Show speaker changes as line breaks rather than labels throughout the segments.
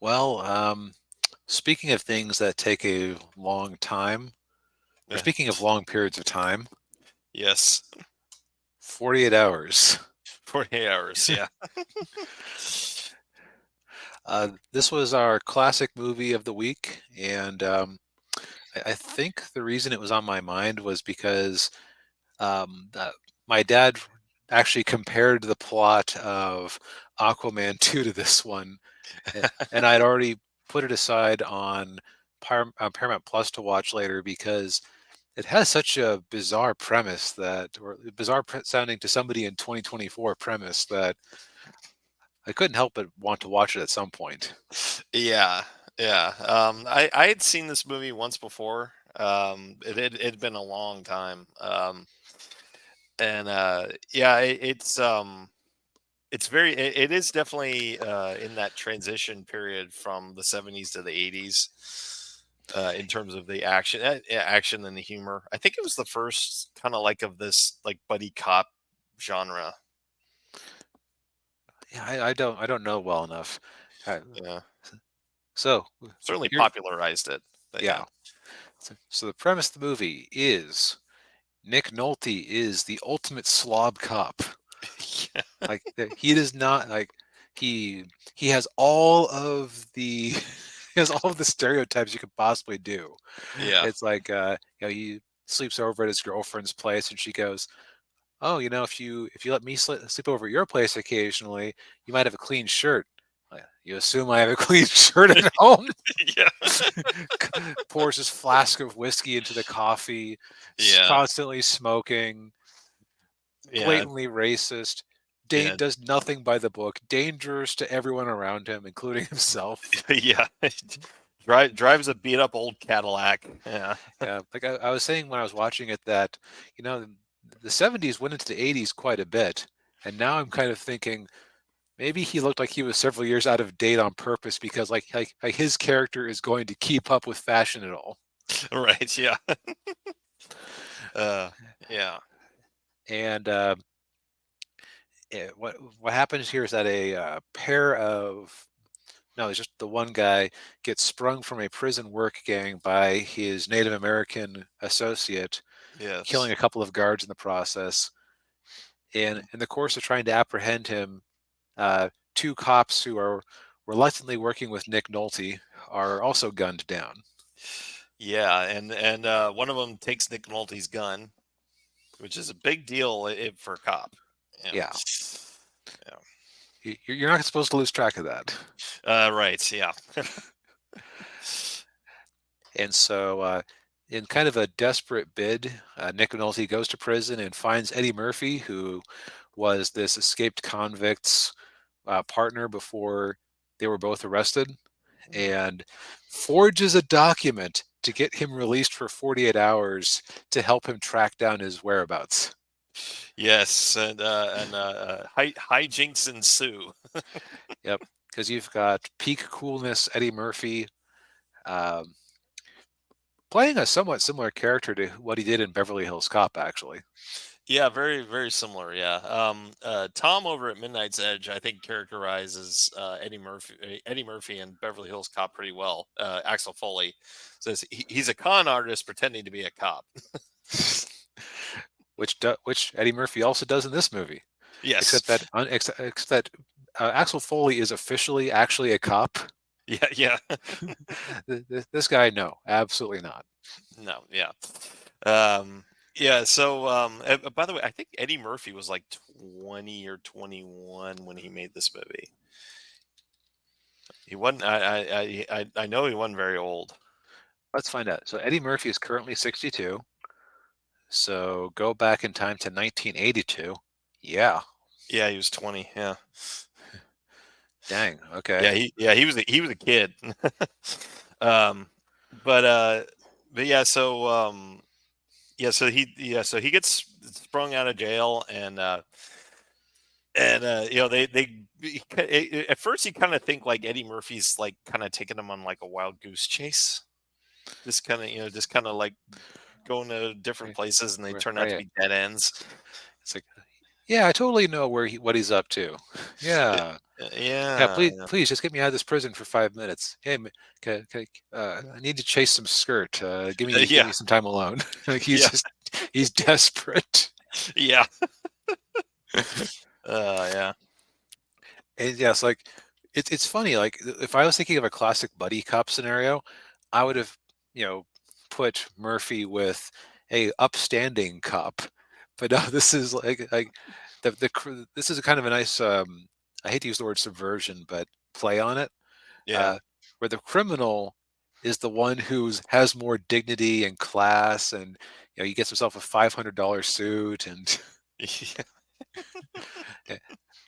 Well, speaking of things that take a long time, or
Yeah.
speaking of long periods of time,
Yes.
48 hours.
48 hours. Yeah.
This was our classic movie of the week, and I think the reason it was on my mind was because my dad actually compared the plot of Aquaman 2 to this one, and I'd already put it aside on Paramount Plus to watch later because it has such a bizarre premise or bizarre sounding to somebody in 2024 premise that I couldn't help but want to watch it at some point.
Yeah. Yeah. I had seen this movie once before. It'd been a long time. And yeah, it's it is definitely in that transition period from the 70s to the 80s. In terms of the action and the humor, I think it was the first kind of like of this like buddy cop genre.
Yeah, I don't know well enough. Uh,
Yeah,
so
certainly
here,
popularized it. But yeah,
yeah. So the premise of the movie is Nick Nolte is the ultimate slob cop. Like he does not like he he has all of the he has all of the stereotypes you could possibly do.
yeah,
It's like he sleeps over at his girlfriend's place and she goes, "Oh, if you let me sleep over at your place occasionally, you might have a clean shirt." You assume I have a clean shirt at home?
yeah,
Pours his flask of whiskey into the coffee,
yeah,
constantly smoking,
yeah,
blatantly racist. Dane
yeah,
does nothing by the book, dangerous to everyone around him, including himself.
yeah. Drives a beat up old Cadillac. Yeah,
Yeah, like I was saying when I was watching it that, you know, the 70s went into the 80s quite a bit. And now I'm kind of thinking maybe he looked like he was several years out of date on purpose because like his character is going to keep up with fashion at all.
right. Yeah, uh, yeah,
And what happens here is that a pair of no, it's just the one guy gets sprung from a prison work gang by his Native American associate, killing
yes.
a couple of guards in the process. And in the course of trying to apprehend him, two cops who are reluctantly working with Nick Nolte are also gunned down.
Yeah, and one of them takes Nick Nolte's gun, which is a big deal for a cop. Yeah,
Yeah,
yeah.
you're not supposed to lose track of that.
Right. Yeah.
And so, in kind of a desperate bid, Nick Nolte goes to prison and finds Eddie Murphy, who was this escaped convict's partner before they were both arrested, and forges a document to get him released for 48 hours to help him track down his whereabouts.
Yes, and hijinks ensue.
Yep, because you've got peak coolness Eddie Murphy um, playing a somewhat similar character to what he did in Beverly Hills Cop, actually.
Yeah, very similar. Yeah. Tom over at Midnight's Edge, I think, characterizes Eddie Murphy and Beverly Hills Cop pretty well. Axel Foley says he's a con artist pretending to be a cop.
Which Eddie Murphy also does in this movie,
Yes.
except that Axel Foley is officially actually a cop.
Yeah. Yeah.
This guy, no, absolutely not.
No. Yeah. Yeah. So, by the way, I think Eddie Murphy was like 20 or 21 when he made this movie. He wasn't. I know he wasn't very old.
Let's find out. So Eddie Murphy is currently 62. So go back in time to 1982. Yeah,
Yeah, he was 20. Yeah.
dang. Okay.
He was a kid. um, but yeah, so so he gets sprung out of jail, and at first you kind of think like Eddie Murphy's like kind of taking him on like a wild goose chase, just kind of like going to different
Right.
places, and they turn out to
Right.
be dead ends.
It's like Yeah, I totally know what he's up to.
Y-
Yeah. Yeah,
Yeah,
please just get me out of this prison for 5 minutes. Hey, I need to chase some skirt. Give
yeah,
me some time alone. Like
yeah,
he's desperate.
yeah, yeah,
And yes, like it's funny. Like if I was thinking of a classic buddy cop scenario, I would have put Murphy with a upstanding cop. But no, this is like this is a kind of a nice. I hate to use the word subversion, but play on it.
yeah,
uh, where the criminal is the one who's has more dignity and class, and he gets himself a $500 suit, and
yeah,
eh,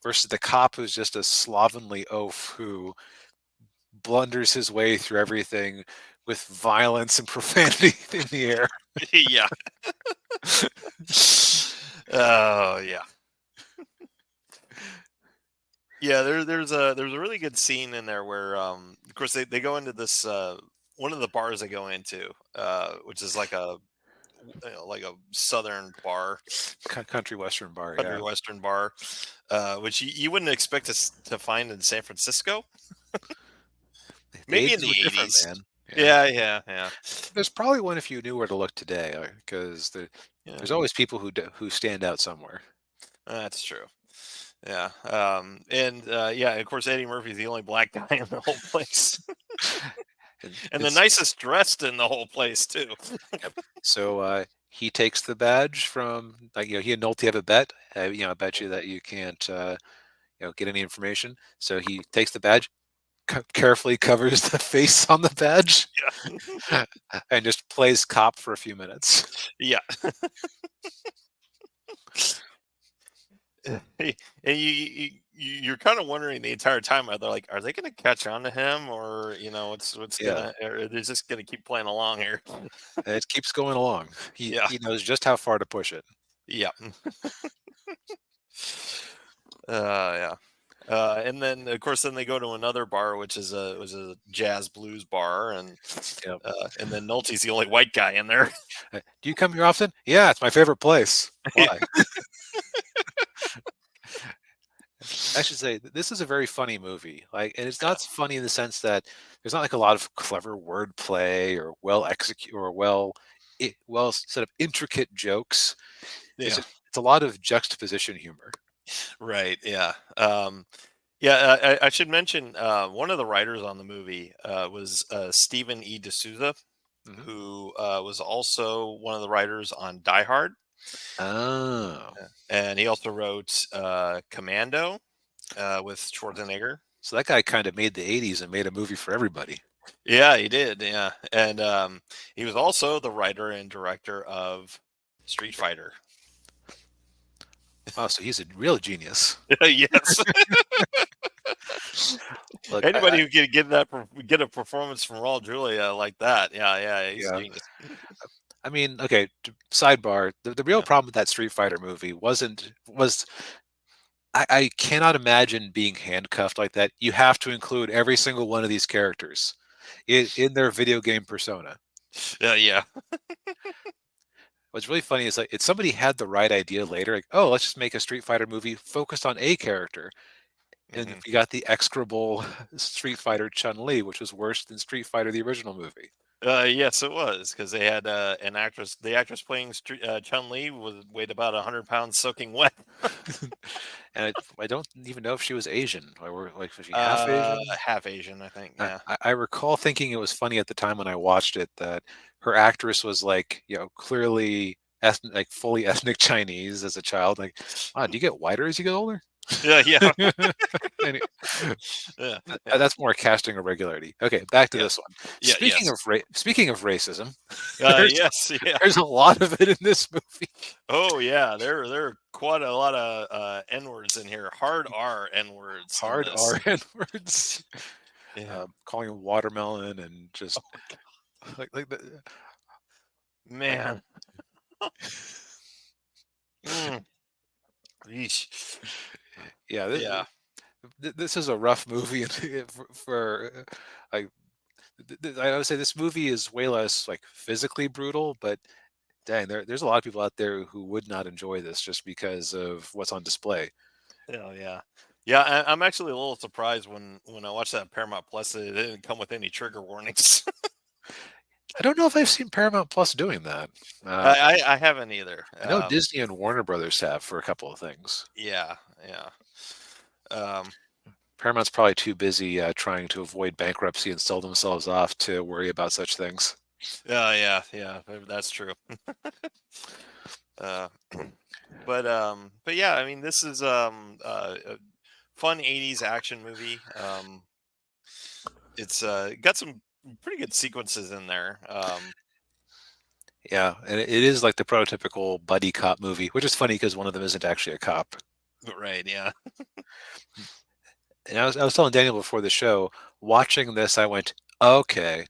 versus the cop who's just a slovenly oaf who blunders his way through everything with violence and profanity in the air.
yeah. Oh yeah, yeah. There's a really good scene in there where of course they go into this one of the bars they go into, which is like like a southern bar,
Country western bar,
country
yeah.
western bar, which you wouldn't expect to find in San Francisco.
The
Maybe in
80s
the
were different,
80s.
man. Yeah.
Yeah, yeah, yeah,
There's probably one if you knew where to look today, because
yeah.
there's always people who stand out somewhere.
That's true. Yeah, and yeah, of course Eddie Murphy's the only black guy in the whole place,
And
and the
it's
nicest dressed in the whole place too.
Yep. So he takes the badge from, like, he and Nolte have a bet. I bet you that you can't get any information. So he takes the badge, carefully covers the face on the badge, and just plays cop for a few minutes.
Yeah, and you're kind of wondering the entire time, are they like, are they going to catch on to him, or what's
Yeah,
gonna, or they're just going to keep playing along here?
and it keeps going along. He
Yeah,
he knows just how far to push it.
yeah, yeah. And then of course, then they go to another bar, which is a jazz blues bar,
Yep.
and then Nolte's the only white guy in there.
Do you come here often? Yeah, it's my favorite place. Why? I should say this is a very funny movie. Like, and it's
Yeah,
not funny in the sense that there's not like a lot of clever wordplay or well execute or well set up intricate jokes.
yeah,
It's a lot of juxtaposition humor.
right, yeah. Yeah, I should mention one of the writers on the movie was Stephen E. D'Souza,
Hmm.
who was also one of the writers on Die Hard,
Oh,
and he also wrote Commando with Schwarzenegger.
so that guy kind of made the '80s and made a movie for everybody.
Yeah, he did. Yeah, and he was also the writer and director of Street Fighter.
Wow, so he's a real genius.
Yes,
Look,
anybody who can get a performance from Raul Julia like that, yeah, yeah, he's a
yeah,
genius.
I mean, okay. Sidebar: the real
Yeah,
problem with that Street Fighter movie was I cannot imagine being handcuffed like that. You have to include every single one of these characters in their video game persona.
yeah, yeah,
What's really funny is, like, it's somebody had the right idea later, like, oh, let's just make a Street Fighter movie focused on a character, and
hmm
we got the execrable Street Fighter Chun Li, which was worse than Street Fighter the original movie.
yes, it was because they had an actress. The actress playing Chun Li was weighed about 100 pounds, soaking wet.
And I don't even know if she was Asian, like, was she half Asian?
Half Asian, I think. Yeah,
I recall thinking it was funny at the time when I watched it that her actress was, like, clearly like fully ethnic Chinese as a child. Like, wow, do you get whiter as you get older?
yeah, yeah,
Any-
yeah, yeah,
that's more casting irregularity. Okay, back to
yeah,
this one.
yeah. Yes.
Speaking of racism, there's
Yes. Yeah.
there's a lot of it in this movie.
Oh, yeah. There are quite a lot of N words in here. Hard R N words in
Hard
this.
R N words,
Yeah.
calling him watermelon, and
Oh
just
my god,
like the,
man. Mm. Yeesh.
yeah.
Yeah.
This is a rough movie for like I would say this movie is way less like physically brutal, but Dang, there's a lot of people out there who would not enjoy this just because of what's on display.
Oh yeah, yeah. I'm actually a little surprised when I watched that Paramount Plus that it didn't come with any trigger warnings.
I don't know if I've seen Paramount Plus doing that. Uh,
I haven't either.
I know Disney and Warner Brothers have for a couple of things.
Yeah, yeah. Um,
Paramount's probably too busy trying to avoid bankruptcy and sell themselves off to worry about such things.
yeah, yeah, yeah. That's true. Uh, but yeah, I mean, this is a fun '80s action movie. It's got some pretty good sequences in there.
Yeah, and it is like the prototypical buddy cop movie, which is funny because one of them isn't actually a cop.
Right, yeah,
And I was telling Daniel before the show, watching this, I went, okay,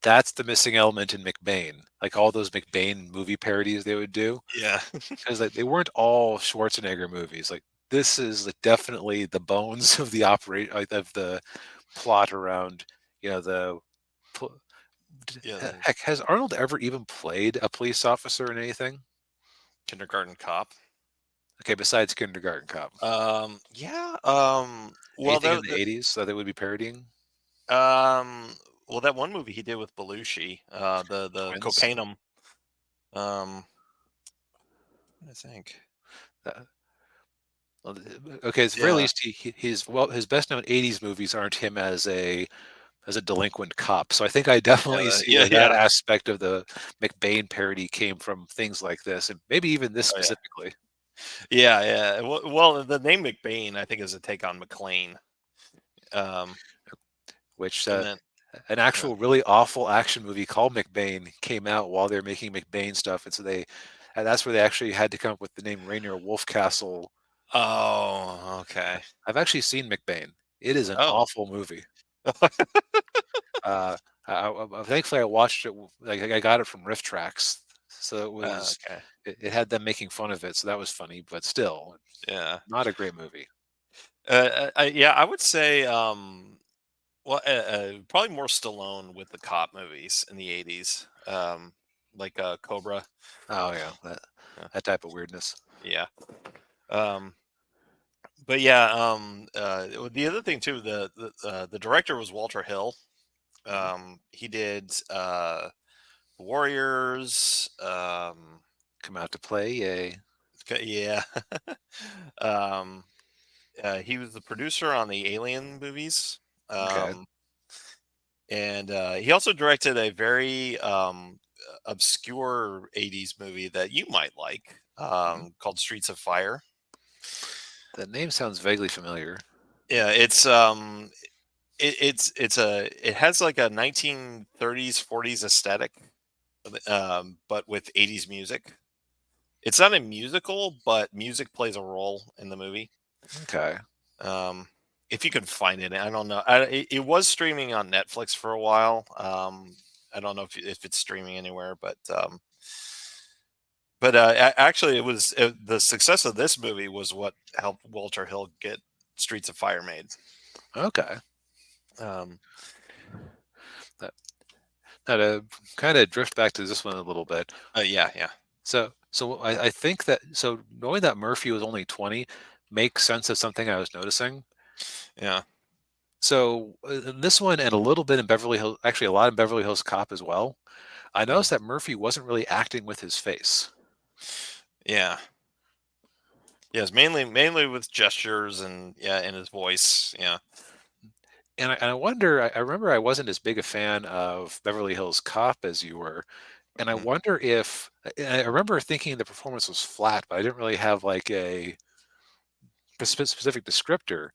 that's the missing element in McBain. Like all those McBain movie parodies they would do,
yeah,
because like they weren't all Schwarzenegger movies. Like this is like, definitely the bones of the operate of the plot around, the. pl-
yeah. The
Heck, has Arnold ever even played a police officer in anything?
Kindergarten Cop.
Okay, besides Kindergarten Cop.
Yeah. Well,
Anything in the 80s that they would be parodying?
um, well, that one movie he did with Belushi, the
Twins?
Cocainum. Um, I think.
Uh, well, okay, at the very
Yeah,
least, his best known '80s movies aren't him as a delinquent cop. So I think I definitely see
yeah,
where that
yeah.
aspect of the McBain parody came from things like this, and maybe even this
Oh yeah,
specifically,
yeah, yeah. Well, the name McBain, I think, is a take on McLean. Um,
which
and then
an
uh,
actual really awful action movie called McBain came out while they were making McBain stuff, and so and that's where they actually had to come up with the name Rainier Wolfcastle.
oh, okay.
I've actually seen McBain. It is an
Oh,
awful movie. Uh, thankfully I watched it. Like I got it from Riff Tracks, so
okay.
it had them making fun of it, so that was funny. But still,
Yeah.
not a great movie.
Yeah, I would say, well, probably more Stallone with the cop movies in the '80s, like Cobra.
Oh yeah,
Uh,
that type of weirdness.
yeah. Um, but yeah, the other thing too, the director was Walter Hill.
Mhm.
He did Warriors.
Come out to play, yay!
Yeah. um, he was the producer on the Alien movies.
Okay.
Um, and he also directed a very obscure '80s movie that you might like,
Mhm.
called Streets of Fire.
The name sounds vaguely familiar.
Yeah, it has like a 1930s 40s aesthetic, but with '80s music. It's not a musical, but music plays a role in the movie.
Okay.
Um, if you can find it, I don't know. It was streaming on Netflix for a while. I don't know if it's streaming anywhere, but actually, the success of this movie was what helped Walter Hill get Streets of Fire made.
Okay.
Um,
That that kind of drift back to this one a little bit.
yeah, yeah,
So I think that knowing that Murphy was only 20 makes sense of something I was noticing.
yeah.
So in this one and a little bit in Beverly Hills, actually a lot in Beverly Hills Cop as well. I
Mhm.
noticed that Murphy wasn't really acting with his face.
Yeah. Yes, mainly with gestures and yeah, and his voice. Yeah.
And I wonder, I remember I wasn't as big a fan of Beverly Hills Cop as you were. And I
Mhm.
wonder if, I remember thinking the performance was flat, but I didn't really have like a specific descriptor.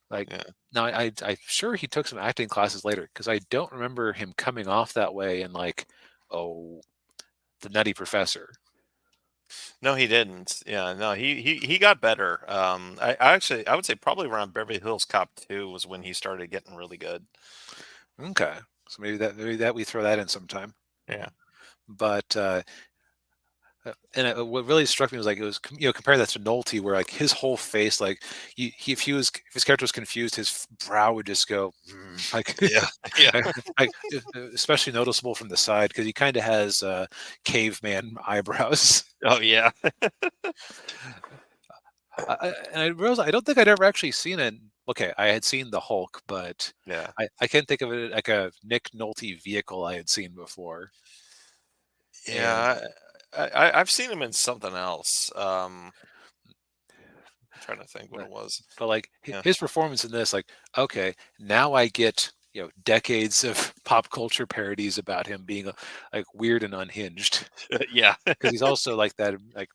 Like,
Yeah.
now I'm sure he took some acting classes later because I don't remember him coming off that way in like, oh, the Nutty Professor.
No, he didn't. Yeah, no, he got better. I actually I would say probably around Beverly Hills Cop 2 was when he started getting really good.
Okay. So maybe that we throw that in sometime.
Yeah.
But What really struck me was like it was compare that to Nolte, where like his whole face, like if his character was confused, his brow would just go like
Yeah, yeah.
I- like especially noticeable from the side because he kind of has caveman eyebrows.
Oh, yeah.
And I realized I don't think I'd ever actually seen it. Okay, I had seen the Hulk, but
Yeah.
I can't think of it like a Nick Nolte vehicle I had seen before. And
Yeah, I've seen him in something else. I'm trying to think what
but,
it was.
but like
Yeah.
his performance in this, like okay, now I get decades of pop culture parodies about him being like weird and unhinged
Yeah.
because he's also like that like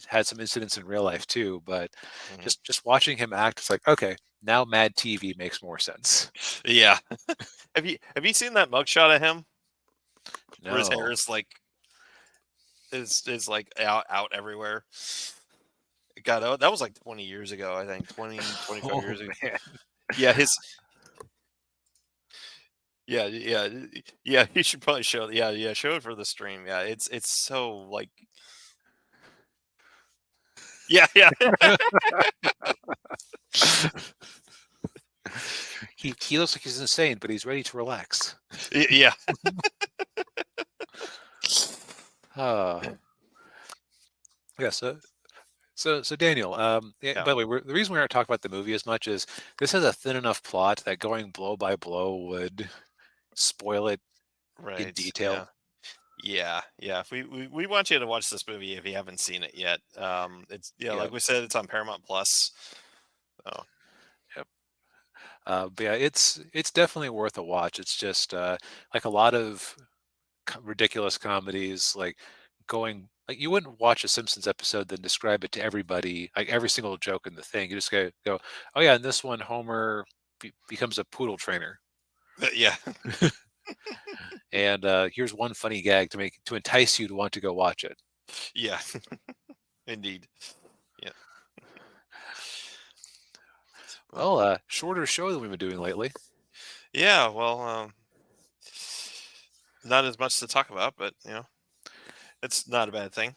had some incidents in real life too. But
Mhm.
just watching him act, it's like okay, now Mad TV makes more sense.
Yeah. Have you seen that mugshot of him where his hair
No.
is like is like out everywhere? God, that was like 20 years ago, I think. 20, 25
Oh
years ago.
man.
Yeah, his yeah, yeah, yeah, you should probably show it. Yeah, yeah, show it for the stream. Yeah, it's so like yeah, yeah.
He looks like he's insane, but he's ready to relax.
Yeah.
Uh, yeah. So Daniel, yeah,
Yeah,
by the way, the reason we aren't talking about the movie as much is this has a thin enough plot that going blow by blow would spoil it in
right.
detail.
Yeah. Yeah, yeah. We want you to watch this movie if you haven't seen it yet. It's yeah, like
Yep.
we said, it's on Paramount Plus. Oh,
Yep. But yeah, it's definitely worth a watch. It's just like a lot of ridiculous comedies, like going like you wouldn't watch a Simpsons episode then describe it to everybody, like every single joke in the thing. You just go, oh yeah, in this one, Homer becomes a poodle trainer,
yeah,
and here's one funny gag to entice you to want to go watch it.
yeah, indeed. Yeah. Well,
Well, shorter show than we've been doing lately.
yeah. Well, not as much to talk about, but it's not a bad thing.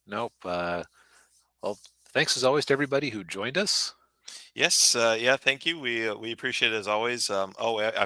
Nope. Well, thanks as always to everybody who joined us.
Yes. Yeah. Thank you. We appreciate it as always. Oh, I